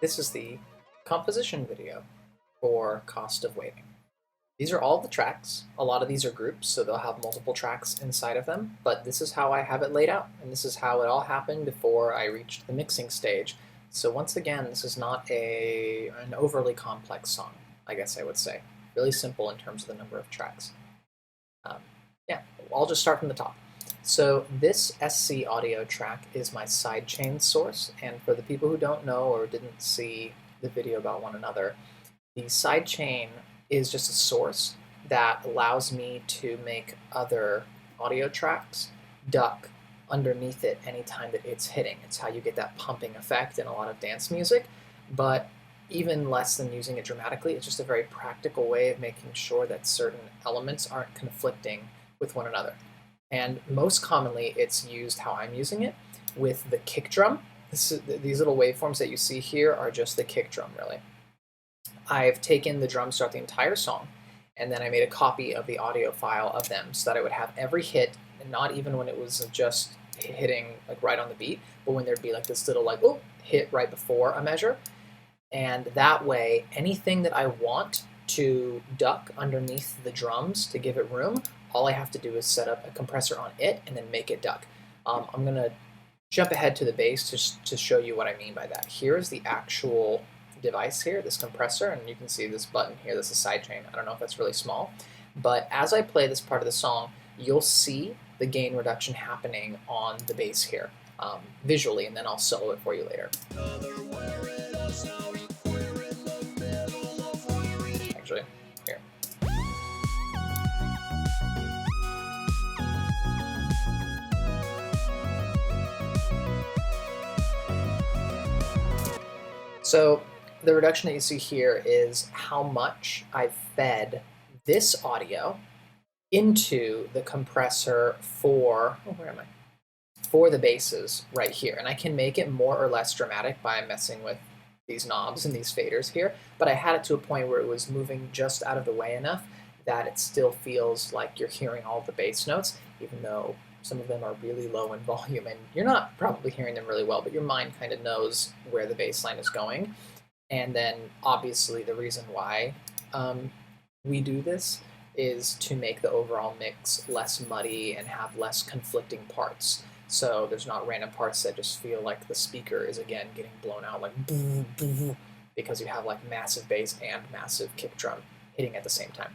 This is the composition video for Cost of Waiting. These are all the tracks. A lot of these are groups, so they'll have multiple tracks inside of them, but this is how I have it laid out, and this is how it all happened before I reached the mixing stage. So once again, this is not an overly complex song, I guess I would say. Really simple in terms of the number of tracks. Yeah, I'll just start from the top. So this SC audio track is my sidechain source, and for the people who don't know or didn't see the video about one another, the sidechain is just a source that allows me to make other audio tracks duck underneath it anytime that it's hitting. It's how you get that pumping effect in a lot of dance music, but even less than using it dramatically, it's just a very practical way of making sure that certain elements aren't conflicting with one another. And most commonly, it's used how I'm using it with the kick drum. These little waveforms that you see here are just the kick drum, really. I've taken the drums throughout the entire song, and then I made a copy of the audio file of them so that I would have every hit, and not even when it was just hitting like right on the beat, but when there'd be like this little like, oh, hit right before a measure. And that way, anything that I want to duck underneath the drums to give it room, all I have to do is set up a compressor on it and then make it duck. I'm going to jump ahead to the bass to show you what I mean by that. Here's the actual device here, this compressor, and you can see this button here, this is sidechain. I don't know if that's really small, but as I play this part of the song, you'll see the gain reduction happening on the bass here visually, and then I'll solo it for you later. Actually, here. So the reduction that you see here is how much I've fed this audio into the compressor for, for the basses right here. And I can make it more or less dramatic by messing with these knobs and these faders here, but I had it to a point where it was moving just out of the way enough that it still feels like you're hearing all the bass notes, even though some of them are really low in volume, and you're not probably hearing them really well, but your mind kind of knows where the bass line is going. And then, obviously, the reason why we do this is to make the overall mix less muddy and have less conflicting parts. So there's not random parts that just feel like the speaker is, again, getting blown out, like because you have like massive bass and massive kick drum hitting at the same time.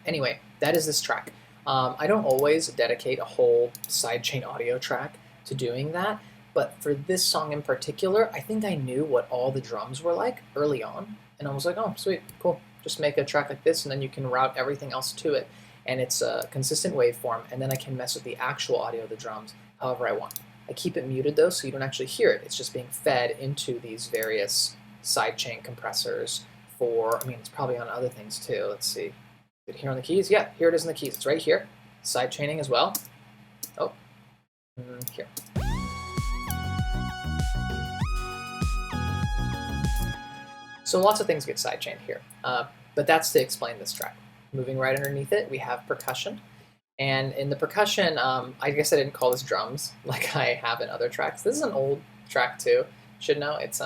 Anyway, that is this track. I don't always dedicate a whole sidechain audio track to doing that, but for this song in particular, I think I knew what all the drums were like early on, and I was like, oh, sweet, cool. Just make a track like this, and then you can route everything else to it, and it's a consistent waveform, and then I can mess with the actual audio of the drums however I want. I keep it muted, though, so you don't actually hear it. It's just being fed into these various sidechain compressors for, I mean, it's probably on other things, too. Let's see. Is it here on the keys? Yeah, here it is in the keys. It's right here. Side chaining as well. Oh, here. So lots of things get sidechained here, but that's to explain this track. Moving right underneath it, we have percussion. And in the percussion, I guess I didn't call this drums like I have in other tracks. This is an old track too. Should know it's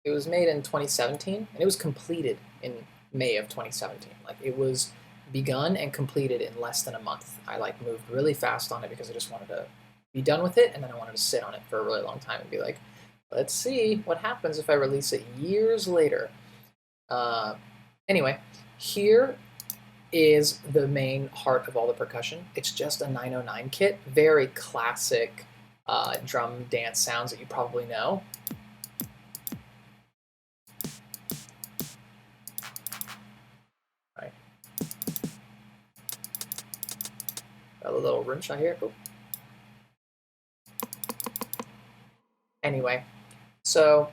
it was made in 2017 and it was completed in May of 2017. Like it was begun and completed in less than a month. I like moved really fast on it because I just wanted to be done with it, and then I wanted to sit on it for a really long time and be like, let's see what happens if I release it years later. Anyway, here is the main heart of all the percussion. It's just a 909 kit, very classic drum dance sounds that you probably know. Right. Got a little rim shot here. Oh. Anyway, so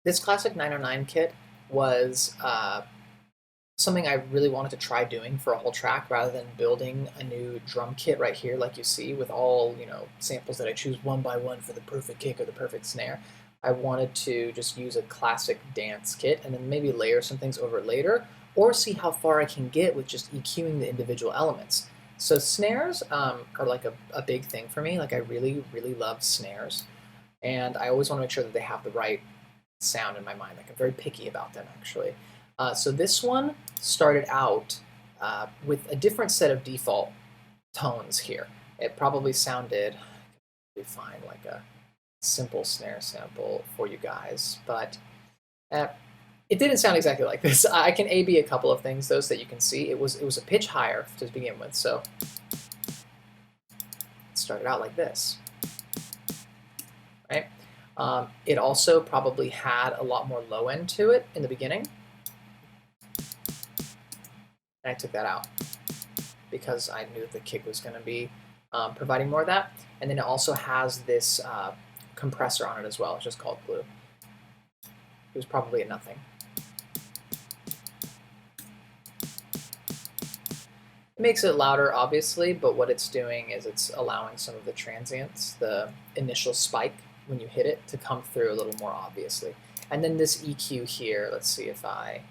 this classic 909 kit was something I really wanted to try doing for a whole track rather than building a new drum kit right here like you see with all, samples that I choose one by one for the perfect kick or the perfect snare. I wanted to just use a classic dance kit and then maybe layer some things over it later, or see how far I can get with just EQing the individual elements. So snares are like a big thing for me. Like I really, really love snares. And I always want to make sure that they have the right sound in my mind. Like I'm very picky about them, actually. So this one started out with a different set of default tones here. It probably sounded fine, like a simple snare sample for you guys, but it didn't sound exactly like this. I can A/B a couple of things, though, so that you can see. It was a pitch higher to begin with, so it started out like this, right? It also probably had a lot more low end to it in the beginning, and I took that out because I knew the kick was going to be providing more of that. And then it also has this compressor on it as well. It's just called glue. It was probably a nothing. It makes it louder, obviously, but what it's doing is it's allowing some of the transients, the initial spike when you hit it, to come through a little more obviously. And then this EQ here, let's see if I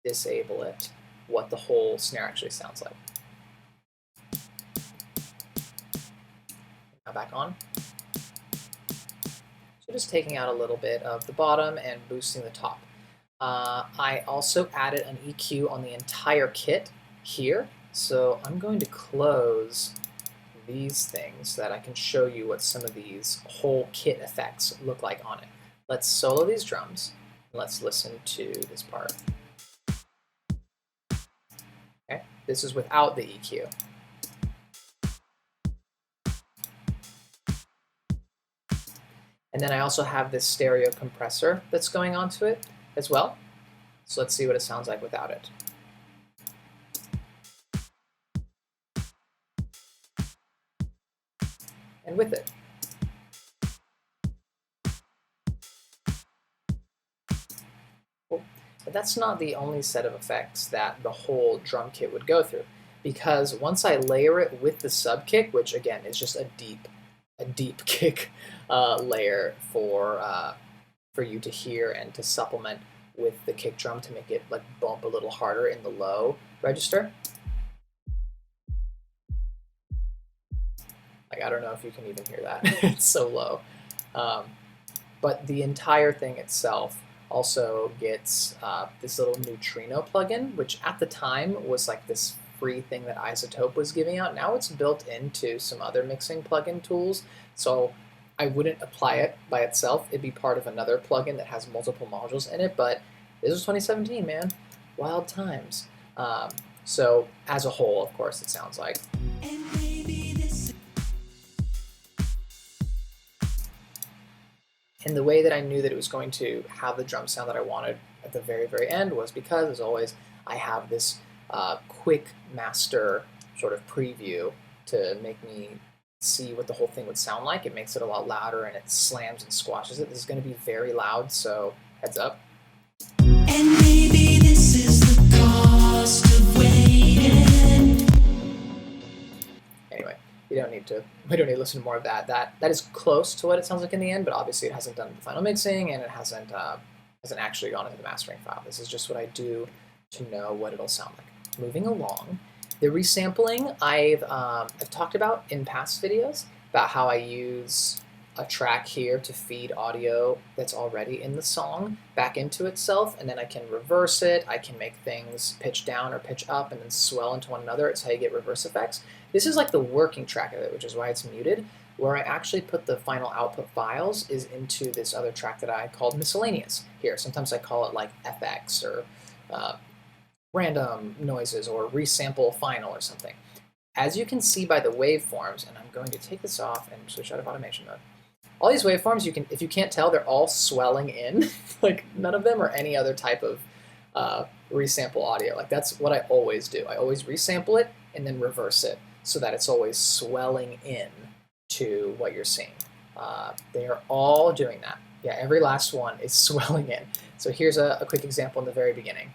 disable it, what the whole snare actually sounds like. Now back on. So just taking out a little bit of the bottom and boosting the top. I also added an EQ on the entire kit here. So I'm going to close these things so that I can show you what some of these whole kit effects look like on it. Let's solo these drums. Let's listen to this part. Okay, this is without the EQ. And then I also have this stereo compressor that's going onto it as well. So let's see what it sounds like without it. And with it. Cool. But that's not the only set of effects that the whole drum kit would go through, because once I layer it with the sub kick, which again is just a deep kick layer for you to hear and to supplement with the kick drum to make it like bump a little harder in the low register. Like, I don't know if you can even hear that. It's so low. But the entire thing itself also gets this little neutrino plugin, which at the time was like this free thing that Isotope was giving out. Now it's built into some other mixing plugin tools, so I wouldn't apply it by itself. It'd be part of another plugin that has multiple modules in it, but this was 2017, man. Wild times. So as a whole, of course, it sounds like. And the way that I knew that it was going to have the drum sound that I wanted at the very, very end was because, as always, I have this quick master sort of preview to make me see what the whole thing would sound like. It makes it a lot louder and it slams and squashes it. This is going to be very loud, so heads up. And maybe this is the cost of waiting. Anyway. We don't need to listen to more of that. That is close to what it sounds like in the end, but obviously it hasn't done the final mixing and it hasn't actually gone into the mastering file. This is just what I do to know what it'll sound like. Moving along, the resampling I've talked about in past videos about how I use a track here to feed audio that's already in the song back into itself, and then I can reverse it. I can make things pitch down or pitch up and then swell into one another. It's how you get reverse effects. This is like the working track of it, which is why it's muted. Where I actually put the final output files is into this other track that I called miscellaneous here. Sometimes I call it like FX or random noises or resample final or something. As you can see by the waveforms, and I'm going to take this off and switch out of automation mode. All these waveforms, if you can't tell, they're all swelling in. Like none of them are any other type of resample audio. Like that's what I always do. I always resample it and then reverse it so that it's always swelling in to what you're seeing. They are all doing that. Yeah, every last one is swelling in. So here's a quick example in the very beginning.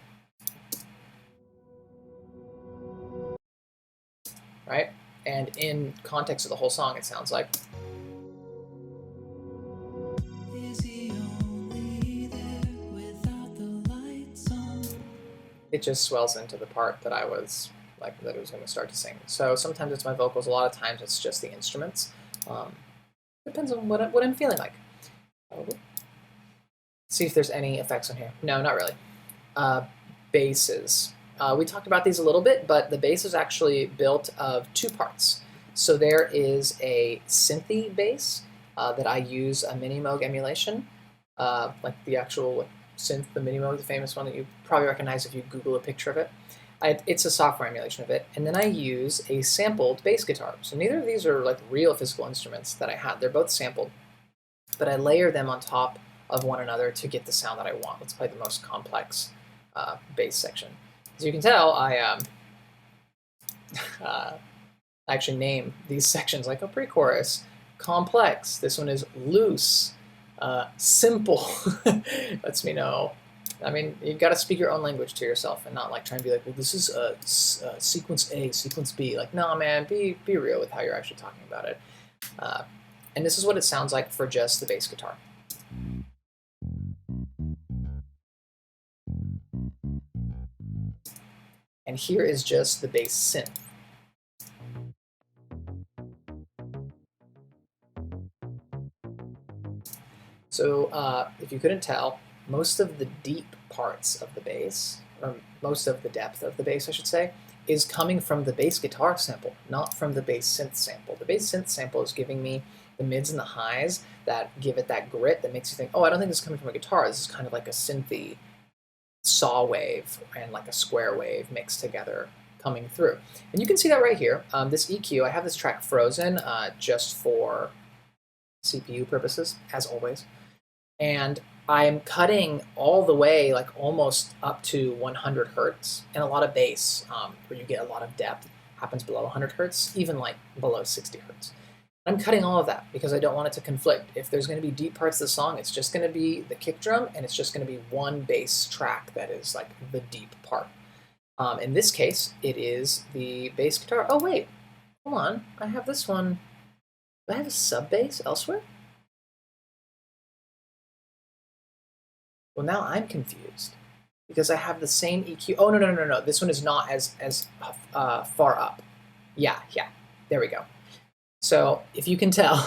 Right? And in context of the whole song, it sounds like. It just swells into the part that I was like that it was going to start to sing. So sometimes it's my vocals, a lot of times it's just the instruments. Depends on what I'm feeling like. see if there's any effects on here. No, not really. Basses. We talked about these a little bit, but the bass is actually built of two parts. So there is a synthy bass that I use a Minimoog emulation, like the actual synth, the Minimoog, the famous one that you probably recognize if you Google a picture of it. It's a software emulation of it, and then I use a sampled bass guitar. So neither of these are like real physical instruments that I have. They're both sampled, but I layer them on top of one another to get the sound that I want. Let's play the most complex bass section. As you can tell, I actually name these sections like a pre-chorus, complex. This one is loose, simple. Lets me know. I mean, you've got to speak your own language to yourself and not like try and be like, well, this is sequence A, sequence B. Like, no, man, be real with how you're actually talking about it. And this is what it sounds like for just the bass guitar. And here is just the bass synth. So if you couldn't tell, most of the deep parts of the bass, or most of the depth of the bass, I should say, is coming from the bass guitar sample, not from the bass synth sample. The bass synth sample is giving me the mids and the highs that give it that grit that makes you think, oh, I don't think this is coming from a guitar. This is kind of like a synthy saw wave and like a square wave mixed together coming through. And you can see that right here. This EQ, I have this track frozen just for CPU purposes, as always. And I'm cutting all the way, like almost up to 100 hertz, and a lot of bass, where you get a lot of depth, happens below 100 hertz, even like below 60 hertz. I'm cutting all of that because I don't want it to conflict. If there's going to be deep parts of the song, it's just going to be the kick drum, and it's just going to be one bass track that is like the deep part. In this case, it is the bass guitar. Oh wait, hold on, I have this one. Do I have a sub bass elsewhere? Well, now I'm confused because I have the same EQ. Oh, no. This one is not as far up. Yeah, there we go. So if you can tell,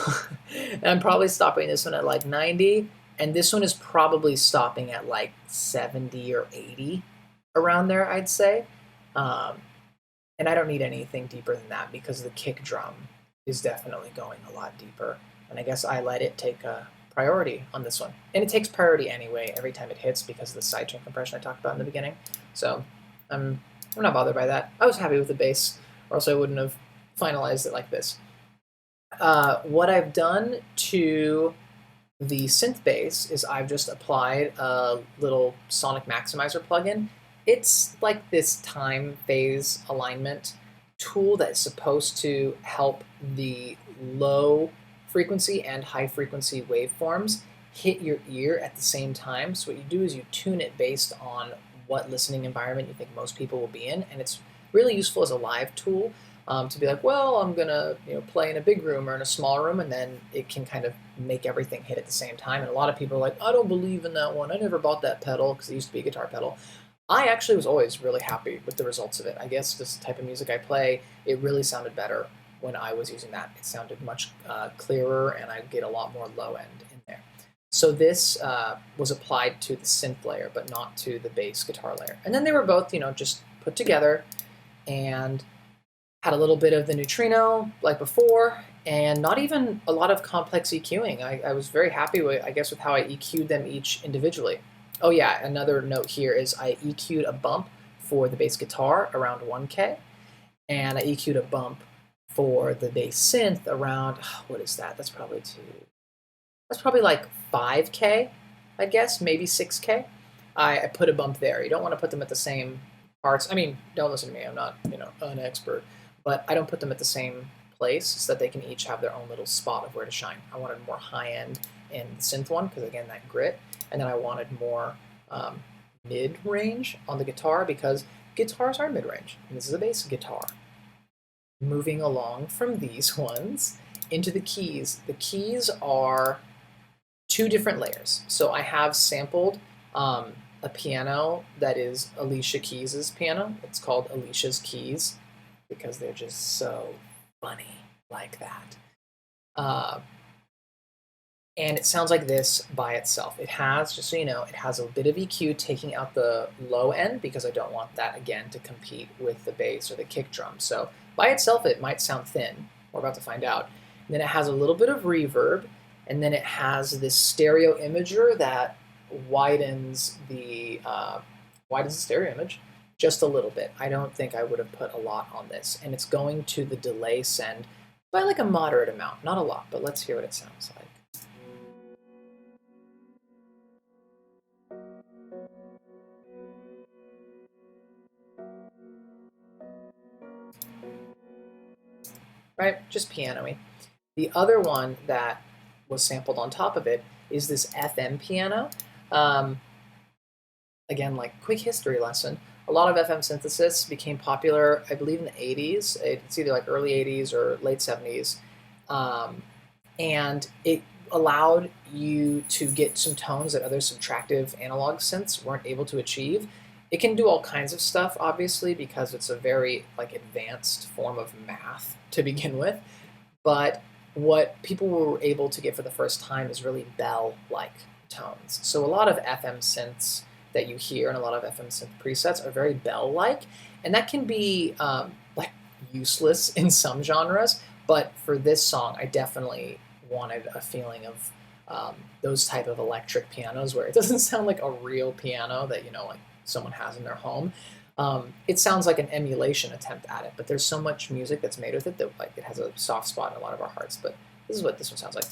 I'm probably stopping this one at like 90, and this one is probably stopping at like 70 or 80, around there, I'd say. And I don't need anything deeper than that because the kick drum is definitely going a lot deeper. And I guess I let it take a priority on this one. And it takes priority anyway every time it hits because of the sidechain compression I talked about in the beginning. So I'm not bothered by that. I was happy with the bass, or else I wouldn't have finalized it like this. What I've done to the synth bass is I've just applied a little sonic maximizer plugin. It's like this time phase alignment tool that's supposed to help the low frequency and high frequency waveforms hit your ear at the same time. So what you do is you tune it based on what listening environment you think most people will be in, and it's really useful as a live tool to be like, well, I'm gonna play in a big room or in a small room, and then it can kind of make everything hit at the same time. And a lot of people are like, I don't believe in that one. I never bought that pedal because it used to be a guitar pedal. I actually was always really happy with the results of it. I guess this type of music I play, it really sounded better when I was using that. It sounded much clearer, and I get a lot more low end in there. So this was applied to the synth layer, but not to the bass guitar layer. And then they were both, just put together and had a little bit of the neutrino like before, and not even a lot of complex EQing. I was very happy with, I guess, with how I EQ'd them each individually. Oh yeah, another note here is I EQ'd a bump for the bass guitar around 1K, and I EQ'd a bump for the bass synth around, what is that? That's probably like 5K, I guess, maybe 6K. I put a bump there. You don't want to put them at the same parts. I mean, don't listen to me. I'm not, an expert, but I don't put them at the same place so that they can each have their own little spot of where to shine. I wanted more high end in the synth one because, again, that grit. And then I wanted more mid-range on the guitar because guitars are mid-range. And this is a bass guitar. Moving along from these ones into the keys. The keys are two different layers. So I have sampled a piano that is Alicia Keys' piano. It's called Alicia's Keys because they're just so funny like that. and it sounds like this by itself. It has, just so you know, it has a bit of EQ taking out the low end because I don't want that, again, to compete with the bass or the kick drum. So by itself, it might sound thin. We're about to find out. And then it has a little bit of reverb, and then it has this stereo imager that widens the stereo image just a little bit. I don't think I would have put a lot on this. And it's going to the delay send by like a moderate amount. Not a lot, but let's hear what it sounds like. Right? Just piano-y. The other one that was sampled on top of it is this FM piano. Again, like quick history lesson. A lot of FM synthesis became popular, I believe, in the 80s. It's either like early 80s or late 70s. And it allowed you to get some tones that other subtractive analog synths weren't able to achieve. It can do all kinds of stuff, obviously, because it's a very like advanced form of math to begin with. But what people were able to get for the first time is really bell-like tones. So a lot of FM synths that you hear and a lot of FM synth presets are very bell-like, and that can be like useless in some genres. But for this song, I definitely wanted a feeling of those type of electric pianos where it doesn't sound like a real piano that, you know, like someone has in their home. It sounds like an emulation attempt at it, but there's so much music that's made with it that like it has a soft spot in a lot of our hearts. But this is what this one sounds like.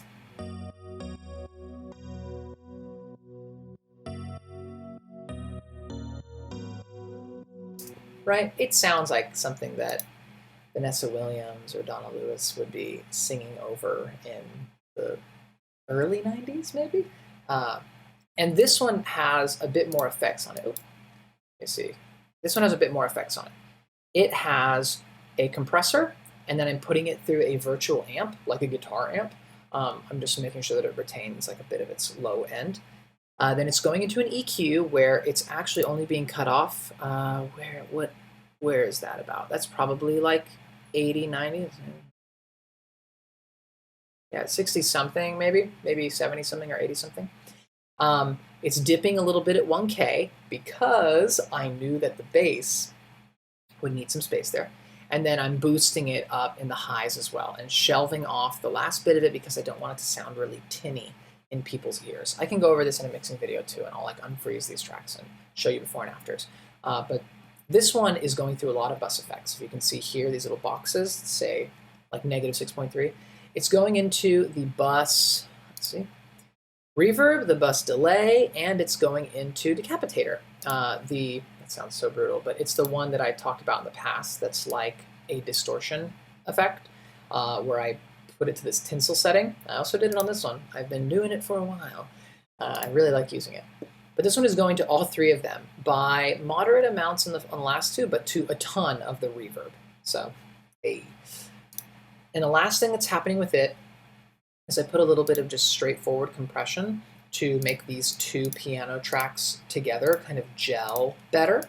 Right? It sounds like something that Vanessa Williams or Donna Lewis would be singing over in the early 90s, maybe? And this one has a bit more effects on it. Let me see. This one has a bit more effects on it. It has a compressor, and then I'm putting it through a virtual amp, like a guitar amp. I'm just making sure that it retains like a bit of its low end. Then it's going into an EQ where it's actually only being cut off. Where is that about? That's probably like 80, 90. Yeah, 60 something maybe 70 something or 80 something. It's dipping a little bit at 1K because I knew that the bass would need some space there. And then I'm boosting it up in the highs as well and shelving off the last bit of it because I don't want it to sound really tinny in people's ears. I can go over this in a mixing video too, and I'll like unfreeze these tracks and show you before and afters. But this one is going through a lot of bus effects. If you can see here, these little boxes say like negative 6.3. It's going into the bus, let's see, reverb, the bus delay, and it's going into decapitator. That sounds so brutal, but it's the one that I talked about in the past that's like a distortion effect, where I put it to this tinsel setting. I also did it on this one. I've been doing it for a while. I really like using it. But this one is going to all three of them by moderate amounts on the last two, but to a ton of the reverb. So, hey. And the last thing that's happening with it is I put a little bit of just straightforward compression to make these two piano tracks together kind of gel better.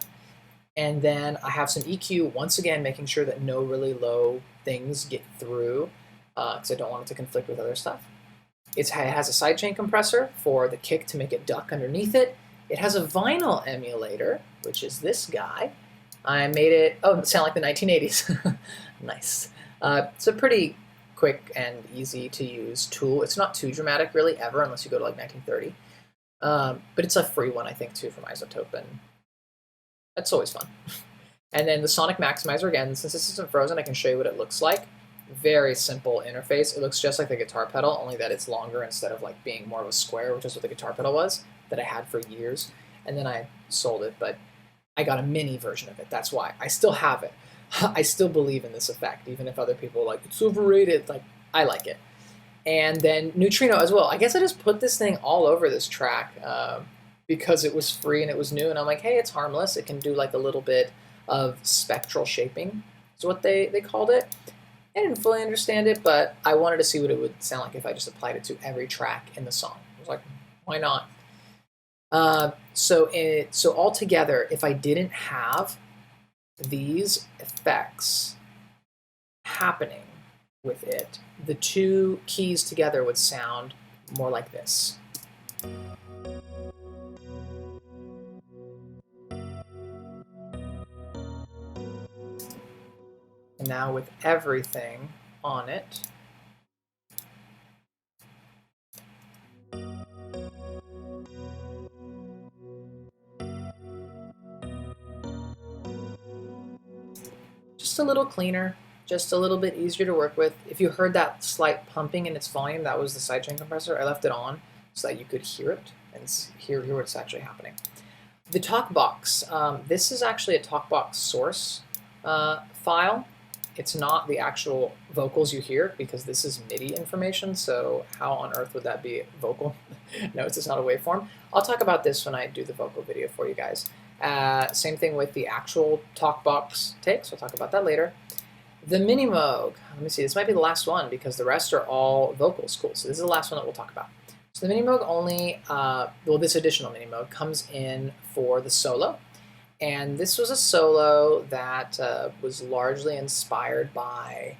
And then I have some EQ, once again, making sure that no really low things get through, because I don't want it to conflict with other stuff. It has a sidechain compressor for the kick to make it duck underneath it. It has a vinyl emulator, which is this guy. I made it, oh, it sound like the 1980s. Nice. It's a pretty quick and easy to use tool. It's not too dramatic really ever unless you go to like 1930. But it's a free one, I think, too, from Isotope, and that's always fun. And then the Sonic Maximizer, again, since this isn't frozen, I can show you what it looks like. Very simple interface. It looks just like the guitar pedal, only that it's longer instead of like being more of a square, which is what the guitar pedal was, that I had for years. And then I sold it, but I got a mini version of it. That's why. I still have it. I still believe in this effect, even if other people are like, it's overrated. Like, I like it. And then Neutrino as well. I guess I just put this thing all over this track because it was free and it was new. And I'm like, hey, it's harmless. It can do like a little bit of spectral shaping is what they called it. I didn't fully understand it, but I wanted to see what it would sound like if I just applied it to every track in the song. I was like, why not? So altogether, if I didn't have these effects happening with it, the two keys together would sound more like this. And now with everything on it, just a little cleaner, just a little bit easier to work with. If you heard that slight pumping in its volume, that was the sidechain compressor. I left it on so that you could hear it and hear what's actually happening. The talkbox. This is actually a talkbox source file. It's not the actual vocals you hear because this is MIDI information, so how on earth would that be vocal notes? It's not a waveform. I'll talk about this when I do the vocal video for you guys. Same thing with the actual talkbox takes. We'll talk about that later. The Minimoog. Let me see. This might be the last one because the rest are all vocals. Cool. So this is the last one that we'll talk about. So the Minimoog only, well, this additional Minimoog comes in for the solo. And this was a solo that was largely inspired by,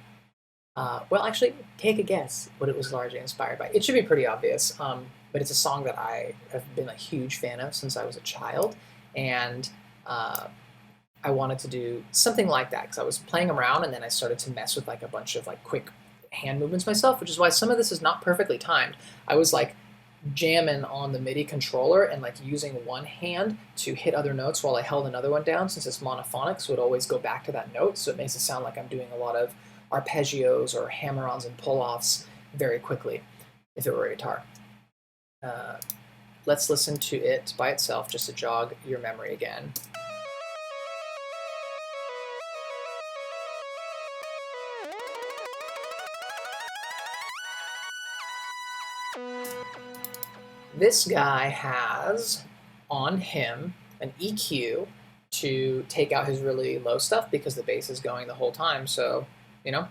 well, actually, take a guess what it was largely inspired by. It should be pretty obvious, but it's a song that I have been a huge fan of since I was a child. And I wanted to do something like that because I was playing around and then I started to mess with like a bunch of like quick hand movements myself, which is why some of this is not perfectly timed. I was like jamming on the MIDI controller and like using one hand to hit other notes while I held another one down, since it's monophonic, so it always go back to that note, so it makes it sound like I'm doing a lot of arpeggios or hammer-ons and pull-offs very quickly if it were a guitar. Let's listen to it by itself just to jog your memory again. This guy has on him an EQ to take out his really low stuff because the bass is going the whole time, so, you know,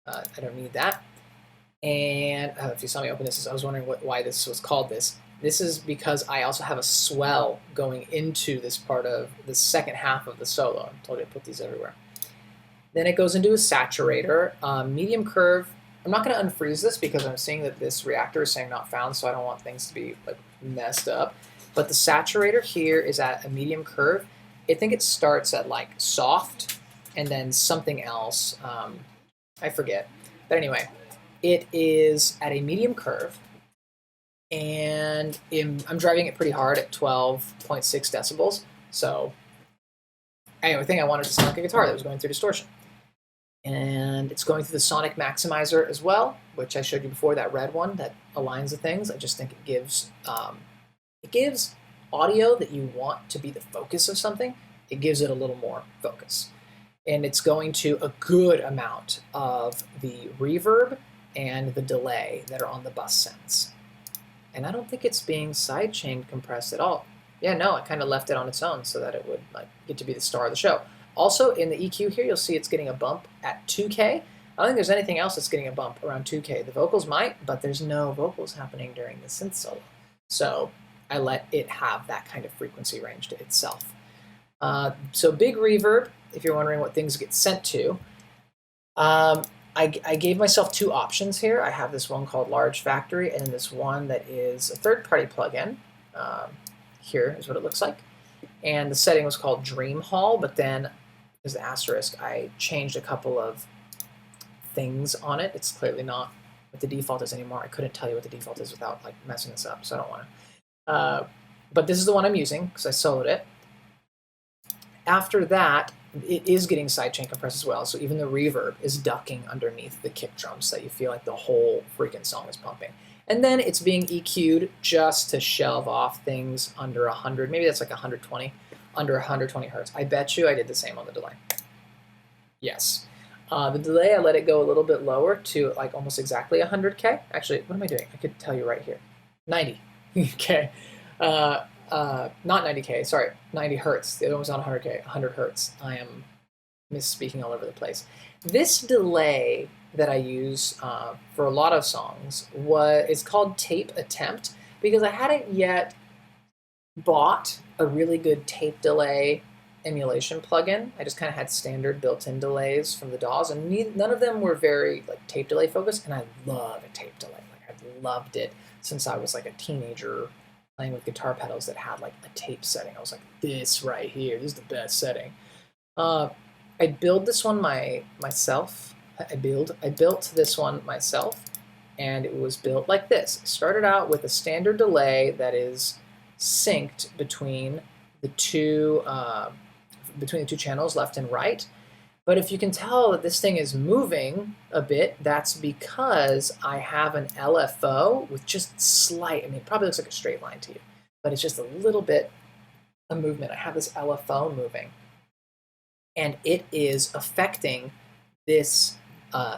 I don't need that. And if you saw me open this, I was wondering why this was called this. This is because I also have a swell going into this part of the second half of the solo. I told you to put these everywhere. Then it goes into a saturator, medium curve. I'm not going to unfreeze this because I'm seeing that this reactor is saying not found, so I don't want things to be like messed up. But the saturator here is at a medium curve. I think it starts at like soft and then something else. I forget. But anyway, it is at a medium curve, and I'm driving it pretty hard at 12.6 decibels. So anyway, I think I wanted to sound like a guitar that was going through distortion. And it's going through the sonic maximizer as well, which I showed you before, that red one that aligns the things. I just think it gives audio that you want to be the focus of something. It gives it a little more focus. And it's going to a good amount of the reverb and the delay that are on the bus sends. And I don't think it's being sidechain compressed at all. Yeah, no, I kind of left it on its own so that it would like get to be the star of the show. Also, in the EQ here, you'll see it's getting a bump at 2K. I don't think there's anything else that's getting a bump around 2K. The vocals might, but there's no vocals happening during the synth solo. So I let it have that kind of frequency range to itself. So big reverb, if you're wondering what things get sent to. I gave myself two options here. I have this one called Large Factory and then this one that is a third-party plugin. Here is what it looks like. And the setting was called Dream Hall, but then as an asterisk, I changed a couple of things on it. It's clearly not what the default is anymore. I couldn't tell you what the default is without like messing this up, so I don't want to. But this is the one I'm using because I soloed it. After that, it is getting sidechain compressed as well, so even the reverb is ducking underneath the kick drums so that you feel like the whole freaking song is pumping. And then it's being EQ'd just to shelve off things under 100, maybe that's like 120, under 120 hertz. I bet you I did the same on the delay. Yes. The delay, I let it go a little bit lower to like almost exactly 100K. Actually, what am I doing? I could tell you right here. 90. Okay. Not 90K, sorry, 90 hertz. The other one was on 100K, 100 hertz. I am misspeaking all over the place. This delay that I use for a lot of songs is called Tape Attempt because I hadn't yet bought a really good tape delay emulation plugin. I just kind of had standard built-in delays from the DAWs, and none of them were very like tape delay focused, and I love a tape delay. Like I loved it since I was like a teenager playing with guitar pedals that had like a tape setting. I was like, this right here, this is the best setting. I built this one myself. I built this one myself, and it was built like this. It started out with a standard delay that is synced between the two channels, left and right. But if you can tell that this thing is moving a bit, that's because I have an LFO with just slight, I mean, it probably looks like a straight line to you, but it's just a little bit of movement. I have this LFO moving, and it is affecting this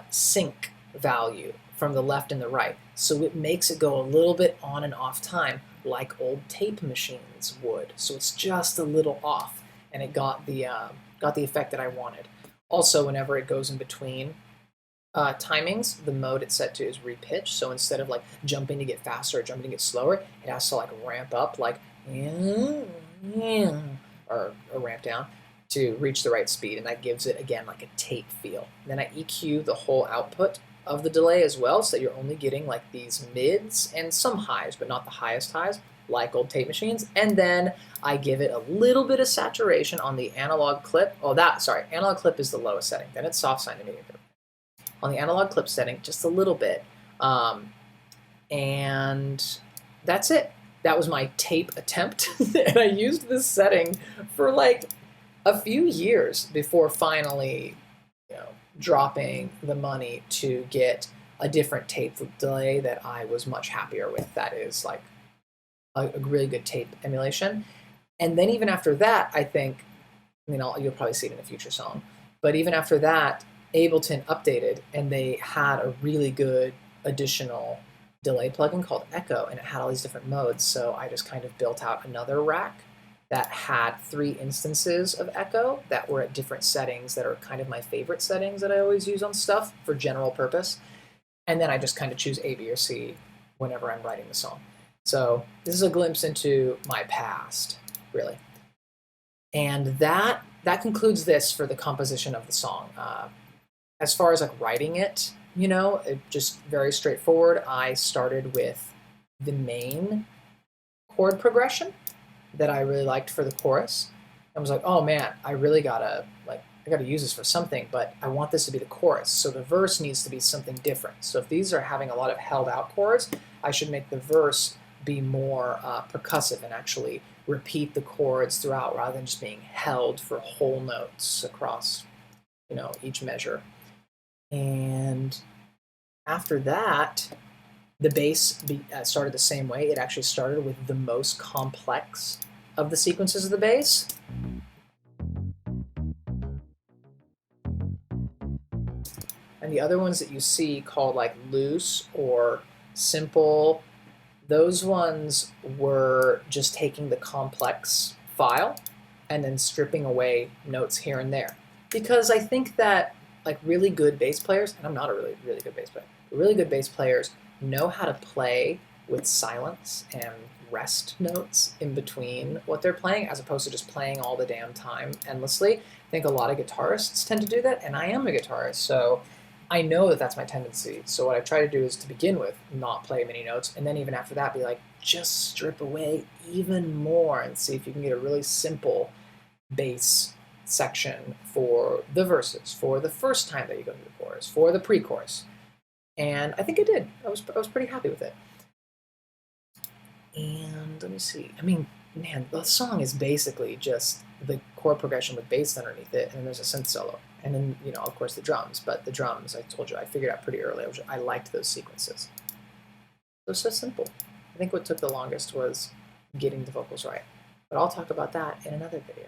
sync value from the left and the right. So it makes it go a little bit on and off time, like old tape machines would. So it's just a little off, and it got the effect that I wanted. Also, whenever it goes in between timings, the mode it's set to is repitch. So instead of like jumping to get faster or jumping to get slower, it has to like ramp up, like or ramp down to reach the right speed, and that gives it again like a tape feel. And then I EQ the whole output of the delay as well, so that you're only getting like these mids and some highs, but not the highest highs, like old tape machines. And then I give it a little bit of saturation on the analog clip. Oh, analog clip is the lowest setting. Then it's soft sine immediately. On the analog clip setting, just a little bit. And that's it. That was my tape attempt. And I used this setting for like a few years before finally, dropping the money to get a different tape delay that I was much happier with. That is like a really good tape emulation. And then even after that, I think, you'll probably see it in a future song, but even after that, Ableton updated and they had a really good additional delay plugin called Echo, and it had all these different modes. So I just kind of built out another rack that had 3 instances of Echo that were at different settings that are kind of my favorite settings that I always use on stuff for general purpose. And then I just kind of choose A, B, or C whenever I'm writing the song. So this is a glimpse into my past, really. And that concludes this for the composition of the song. As far as like writing it, it just very straightforward. I started with the main chord progression that I really liked for the chorus. I was like, oh man, I really gotta use this for something, but I want this to be the chorus. So the verse needs to be something different. So if these are having a lot of held out chords, I should make the verse be more percussive and actually repeat the chords throughout rather than just being held for whole notes across, each measure. And after that, the bass started the same way. It actually started with the most complex of the sequences of the bass. And the other ones that you see called like loose or simple, those ones were just taking the complex file and then stripping away notes here and there. Because I think that like really good bass players, and I'm not a really good bass player, but really good bass players know how to play with silence and rest notes in between what they're playing, as opposed to just playing all the damn time endlessly. I think a lot of guitarists tend to do that, and I am a guitarist, so I know that that's my tendency. So what I try to do is to begin with not play many notes, and then even after that be like, just strip away even more and see if you can get a really simple bass section for the verses, for the first time that you go to the chorus, for the pre-chorus. And I think I did. I was pretty happy with it. And let me see. I mean, man, the song is basically just the chord progression with bass underneath it, and then there's a synth solo. And then, of course, the drums. But the drums, I told you, I figured out pretty early. I liked those sequences. It was so simple. I think what took the longest was getting the vocals right. But I'll talk about that in another video.